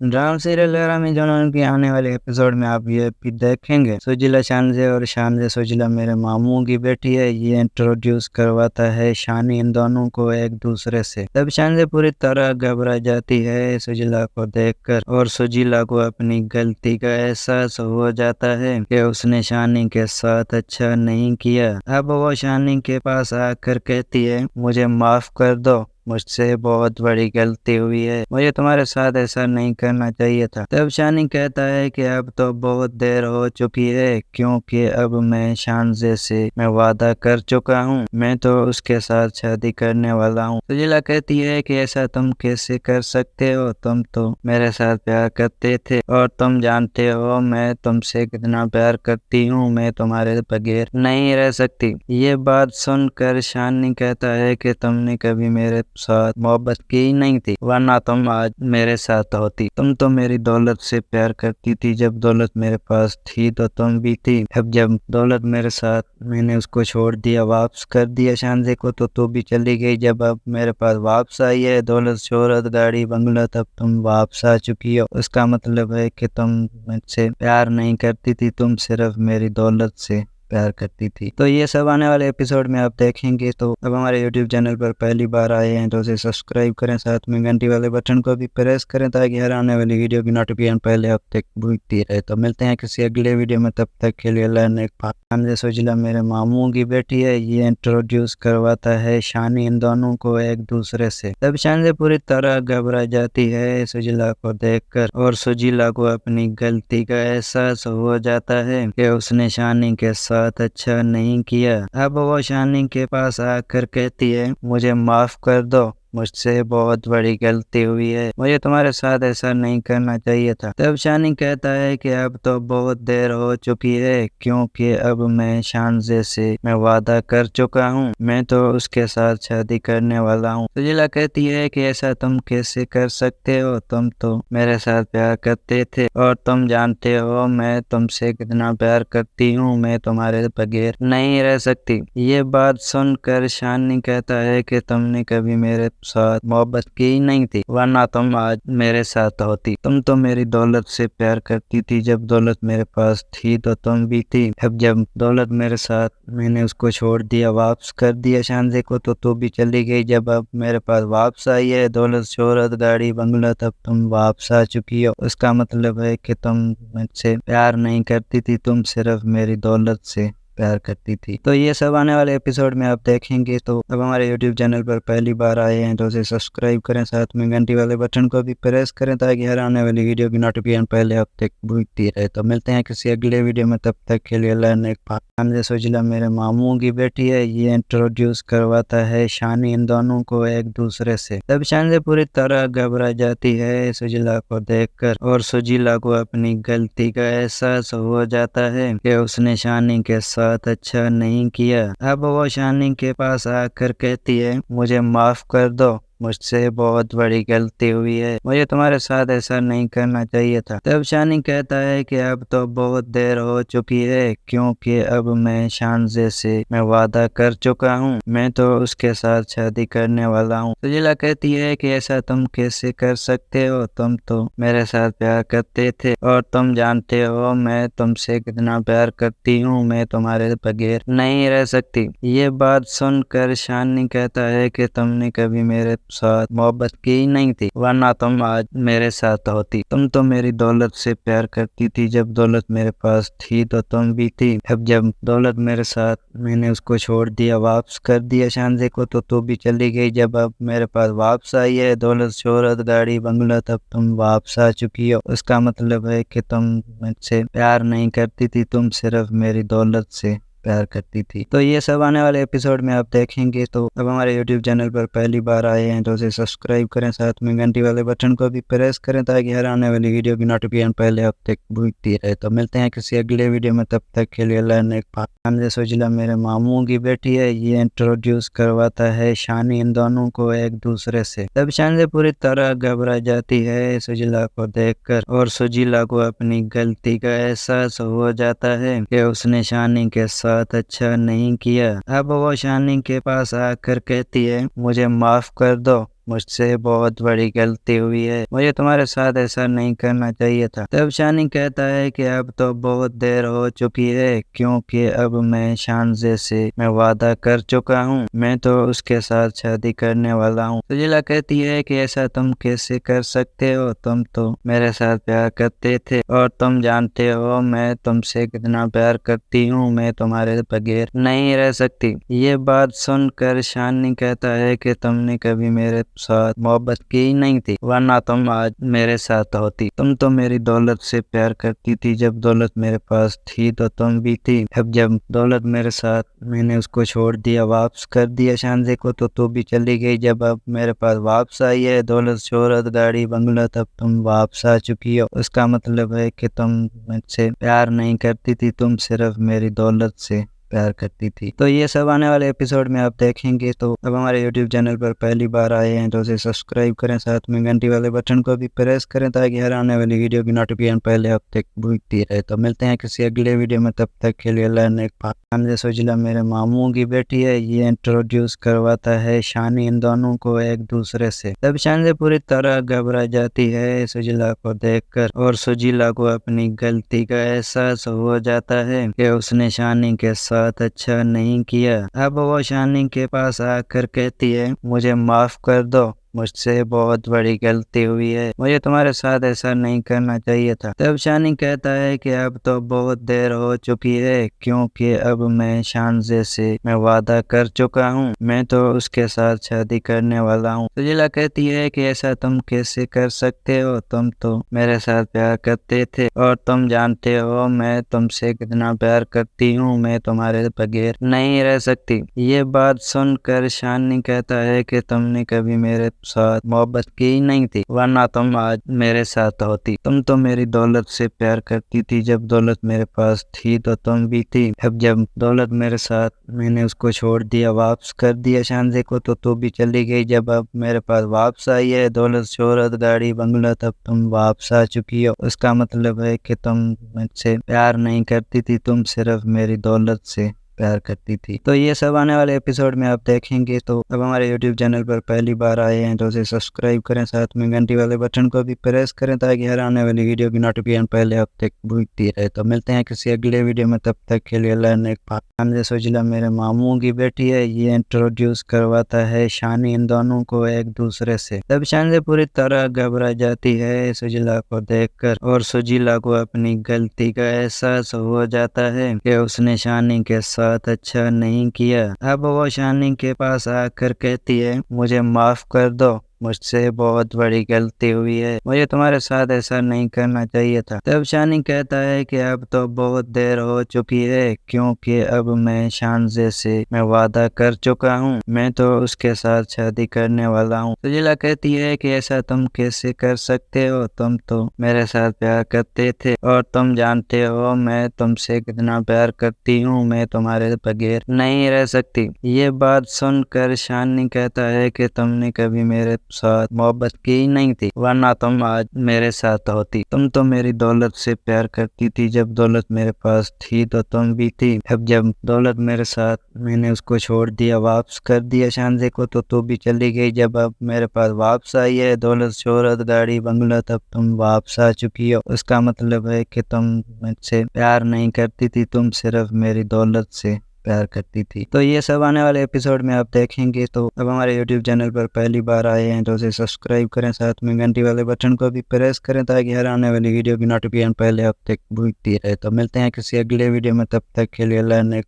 Drama serial वगैरह में जो है उनके आने वाले एपिसोड में आप ये भी देखेंगे। सुजीला शानजे और शानजे सुजीला मेरे मामू की बेटी है, ये इंट्रोड्यूस करवाता है शानी इन दोनों को एक दूसरे से। तब शानजे पूरी तरह घबरा जाती है सुजीला को देखकर और सुजीला को अपनी गलती का एहसास हो जाता है कि उसने शानी के साथ अच्छा नहीं किया। अब वो शानी के पास आकर कहती है, मुझे माफ कर दो, मुझसे बहुत बड़ी गलती हुई है, मुझे तुम्हारे साथ ऐसा नहीं करना चाहिए था। तब शानी कहता है कि अब तो बहुत देर हो चुकी है, क्योंकि अब मैं शानजे से मैं वादा कर चुका हूँ, मैं तो उसके साथ शादी करने वाला हूँ। सुजीला कहती है कि ऐसा तुम कैसे कर सकते हो, तुम तो मेरे साथ प्यार करते थे और तुम जानते हो मैं तुमसे कितना प्यार करती हूँ, मैं तुम्हारे बगैर नहीं रह सकती। ये बात सुनकर शानी कहता है कि तुमने कभी मेरे साथ मोहब्बत की नहीं थी, वरना तुम आज मेरे साथ होती। तुम तो मेरी दौलत से प्यार करती थी, जब दौलत मेरे पास थी तो तुम भी थी। अब जब दौलत मेरे साथ, मैंने उसको छोड़ दिया, वापस कर दिया शानजे को, तो तू भी चली गई। जब अब मेरे पास वापस आई है दौलत, शोहरत, गाड़ी, बंगला, तब तुम वापस आ चुकी हो। उसका मतलब है कि तुम मुझसे प्यार नहीं करती थी, तुम सिर्फ मेरी दौलत से प्यार करती थी। तो ये सब आने वाले एपिसोड में आप देखेंगे। तो अब हमारे YouTube चैनल पर पहली बार आए हैं तो उसे सब्सक्राइब करें, साथ में घंटी वाले बटन को भी प्रेस करें ताकि हर आने वाली वीडियो की नोटिफिकेशन पहले आप तक पहुंचती रहे। तो मिलते हैं किसी अगले वीडियो में, तब तक के लिए अल्लाह ने शानजे सुजीला मेरे मामू की बेटी है, ये इंट्रोड्यूस करवाता है शानी इन दोनों को एक दूसरे से। तब शानजे पूरी तरह घबरा जाती है सुजीला को देखकर और सुजीला को अपनी गलती का एहसास हो जाता है कि उसने शानी के साथ अच्छा नहीं किया। अब वो शानी के पास आकर कहती है, मुझे माफ कर दो, मुझसे बहुत बड़ी गलती हुई है, मुझे तुम्हारे साथ ऐसा नहीं करना चाहिए था। तब शानी कहता है कि अब तो बहुत देर हो चुकी है, क्योंकि अब मैं शानजे से मैं वादा कर चुका हूँ, मैं तो उसके साथ शादी करने वाला हूँ। सुजीला कहती है कि ऐसा तुम कैसे कर सकते हो, तुम तो मेरे साथ प्यार करते थे और तुम जानते हो मैं तुमसे कितना प्यार करती हूँ, मैं तुम्हारे बगैर नहीं रह सकती। ये बात सुनकर शानी कहता है कि तुमने कभी मेरे साथ मोहब्बत की नहीं थी, वरना तुम आज मेरे साथ होती। तुम तो मेरी दौलत से प्यार करती थी, जब दौलत मेरे पास थी तो तुम भी थी। अब जब दौलत मेरे साथ, मैंने उसको छोड़ दिया, वापस कर दिया शानजे को, तो तू भी चली गई। जब अब मेरे पास वापस आई है दौलत, शोहरत, गाड़ी, बंगला, तब तुम वापस आ चुकी हो। उसका मतलब है कि तुम मुझसे प्यार नहीं करती थी, तुम सिर्फ मेरी दौलत से प्यार करती थी। तो ये सब आने वाले एपिसोड में आप देखेंगे। तो अब हमारे YouTube चैनल पर पहली बार आए हैं तो उसे सब्सक्राइब करें, साथ में घंटी वाले बटन को भी प्रेस करें ताकि हर आने वाली वीडियो की नोटिफिकेशन पहले आप तक पहुंचती रहे। तो मिलते हैं किसी अगले वीडियो में, तब तक के लिए अल्लाह ने शानजे सुजीला मेरे मामू की बेटी है, ये इंट्रोड्यूस करवाता है शानी इन दोनों को एक दूसरे से। तब शानजे पूरी तरह घबरा जाती है सुजीला को देखकर और सुजीला को अपनी गलती का एहसास हो जाता है कि उसने शानी के साथ अच्छा नहीं किया। अब वो शानी के पास आकर कहती है, मुझे माफ कर दो, मुझसे बहुत बड़ी गलती हुई है, मुझे तुम्हारे साथ ऐसा नहीं करना चाहिए था। तब शानी कहता है कि अब तो बहुत देर हो चुकी है, क्योंकि अब मैं शानजे से मैं वादा कर चुका हूँ, मैं तो उसके साथ शादी करने वाला हूँ। सुजीला कहती है कि ऐसा तुम कैसे कर सकते हो, तुम तो मेरे साथ प्यार करते थे और तुम जानते हो मैं तुमसे कितना प्यार करती हूँ, मैं तुम्हारे बगैर नहीं रह सकती। ये बात सुनकर शानी कहता है कि तुमने कभी मेरे साथ मोहब्बत की नहीं थी, वरना तुम आज मेरे साथ होती। तुम तो मेरी दौलत से प्यार करती थी, जब दौलत मेरे पास थी तो तुम भी थी। अब जब दौलत मेरे साथ, मैंने उसको छोड़ दिया, वापस कर दिया शानजे को, तो तू भी चली गई। जब अब मेरे पास वापस आई है दौलत, शोहरत, गाड़ी, बंगला, तब तुम वापस आ चुकी हो। उसका मतलब है कि तुम मुझसे प्यार नहीं करती थी, तुम सिर्फ मेरी दौलत से प्यार करती थी। तो ये सब आने वाले एपिसोड में आप देखेंगे। तो अब हमारे YouTube चैनल पर पहली बार आए हैं तो उसे सब्सक्राइब करें, साथ में घंटी वाले बटन को भी प्रेस करें ताकि हर आने वाली वीडियो की नोटिफिकेशन पहले आप तक पहुंचती रहे। तो मिलते हैं किसी अगले वीडियो में, तब तक के लिए अल्लाह ने शानजे सुजीला मेरे मामू की बेटी है, ये इंट्रोड्यूस करवाता है शानी इन दोनों को एक दूसरे से। तब शानजे पूरी तरह घबरा जाती है सुजीला को देखकर और सुजीला को अपनी गलती का एहसास हो जाता है कि उसने शानी के साथ अच्छा नहीं किया। अब वो शानी के पास आकर कहती है, मुझे माफ कर दो, मुझसे बहुत बड़ी गलती हुई है, मुझे तुम्हारे साथ ऐसा नहीं करना चाहिए था। तब शानी कहता है कि अब तो बहुत देर हो चुकी है, क्योंकि अब मैं शानजे से मैं वादा कर चुका हूँ, मैं तो उसके साथ शादी करने वाला हूँ। सुजीला कहती है कि ऐसा तुम कैसे कर सकते हो, तुम तो मेरे साथ प्यार करते थे और तुम जानते हो मैं तुमसे कितना प्यार करती हूँ, मैं तुम्हारे बगैर नहीं रह सकती। ये बात सुनकर शानी कहता है कि तुमने कभी मेरे साथ मोहब्बत की नहीं थी, वरना तुम आज मेरे साथ होती। तुम तो मेरी दौलत से प्यार करती थी, जब दौलत मेरे पास थी तो तुम भी थी। अब जब दौलत मेरे साथ, मैंने उसको छोड़ दिया, वापस कर दिया शानजे को, तो तू भी चली गई। जब अब मेरे पास वापस आई है दौलत, शोहरत, गाड़ी, बंगला, तब तुम वापस आ चुकी हो। उसका मतलब है कि तुम मुझसे प्यार नहीं करती थी, तुम सिर्फ मेरी दौलत से प्यार करती थी। तो ये सब आने वाले एपिसोड में आप देखेंगे। तो अब हमारे YouTube चैनल पर पहली बार आए हैं तो उसे सब्सक्राइब करें, साथ में घंटी वाले बटन को भी प्रेस करें, ताकि हर आने वाली वीडियो की नोटिफिकेशन पहले आप तक पहुंचती रहे। तो मिलते हैं किसी अगले वीडियो में, तब तक के लिए अल्लाह। सोजिला मेरे मामू की बेटी है, ये इंट्रोड्यूस करवाता है शानी इन दोनों को एक दूसरे से। तब शानी पूरी तरह घबरा जाती है सुजीला को देखकर, और सुजीला को अपनी गलती का एहसास हो जाता है कि उसने शानी के साथ अच्छा नहीं किया। अब वो शानी के पास आकर कहती है, मुझे माफ कर दो, मुझसे बहुत बड़ी गलती हुई है, मुझे तुम्हारे साथ ऐसा नहीं करना चाहिए था। तब शानी कहता है कि अब तो बहुत देर हो चुकी है, क्योंकि अब मैं शानजे से मैं वादा कर चुका हूँ, मैं तो उसके साथ शादी करने वाला हूँ। सुजीला कहती है कि ऐसा तुम कैसे कर सकते हो, तुम तो मेरे साथ प्यार करते थे और तुम जानते हो मैं तुमसे कितना प्यार करती हूँ, मैं तुम्हारे बगैर नहीं रह सकती। ये बात सुनकर शानी कहता है कि तुमने कभी मेरे साथ मोहब्बत की नहीं थी, वरना तुम आज मेरे साथ होती। तुम तो मेरी दौलत से प्यार करती थी, जब दौलत मेरे पास थी तो तुम भी थी। अब जब दौलत मेरे साथ, मैंने उसको छोड़ दिया, वापस कर दिया शानजे को, तो तू भी चली गई। जब अब मेरे पास वापस आई है दौलत, शोहरत, गाड़ी, बंगला, तब तुम वापस आ चुकी हो। उसका मतलब है कि तुम मुझसे प्यार नहीं करती थी, तुम सिर्फ मेरी दौलत से प्यार करती थी। तो ये सब आने वाले एपिसोड में आप देखेंगे। तो अब हमारे YouTube चैनल पर पहली बार आए हैं तो उसे सब्सक्राइब करें, साथ में घंटी वाले बटन को भी प्रेस करें, ताकि हर आने वाली वीडियो की नोटिफिकेशन पहले आप तक पहुंचती रहे। तो मिलते हैं किसी अगले वीडियो में, तब तक के लिए अल्लाह ने। सोजिला मेरे मामू की बेटी है, ये इंट्रोड्यूस करवाता है शानी इन दोनों को एक दूसरे से। तब शानी पूरी तरह घबरा जाती है सुजीला को देखकर, और सुजीला को अपनी गलती का एहसास हो जाता है कि उसने शानी के साथ अच्छा नहीं किया। अब वो शानी के पास आकर कहती है, मुझे माफ कर दो, मुझसे बहुत बड़ी गलती हुई है, मुझे तुम्हारे साथ ऐसा नहीं करना चाहिए था। तब शानी कहता है कि अब तो बहुत देर हो चुकी है, क्योंकि अब मैं शानजे से मैं वादा कर चुका हूँ, मैं तो उसके साथ शादी करने वाला हूँ। सुजीला कहती है कि ऐसा तुम कैसे कर सकते हो, तुम तो मेरे साथ प्यार करते थे और तुम जानते हो मैं तुमसे कितना प्यार करती हूँ, मैं तुम्हारे बगैर नहीं रह सकती। ये बात सुनकर शानी कहता है कि तुमने कभी मेरे साथ मोहब्बत की नहीं थी, वरना तुम आज मेरे साथ होती। तुम तो मेरी दौलत से प्यार करती थी, जब दौलत मेरे पास थी तो तुम भी थी। अब जब दौलत मेरे साथ, मैंने उसको छोड़ दिया, वापस कर दिया शानजे को, तो तू भी चली गई। जब अब मेरे पास वापस आई है दौलत, शोहरत, गाड़ी, बंगला, तब तुम वापस आ चुकी हो। उसका मतलब है कि तुम मुझसे प्यार नहीं करती थी, तुम सिर्फ मेरी दौलत से प्यार करती थी। तो ये सब आने वाले एपिसोड में आप देखेंगे। तो अब हमारे YouTube चैनल पर पहली बार आए हैं तो उसे सब्सक्राइब करें, साथ में घंटी वाले बटन को भी प्रेस करें, ताकि हर आने वाली वीडियो की नोटिफिकेशन पहले आप तक पहुंचती रहे। तो मिलते हैं किसी अगले वीडियो में, तब तक के लिए अल्लाह ने।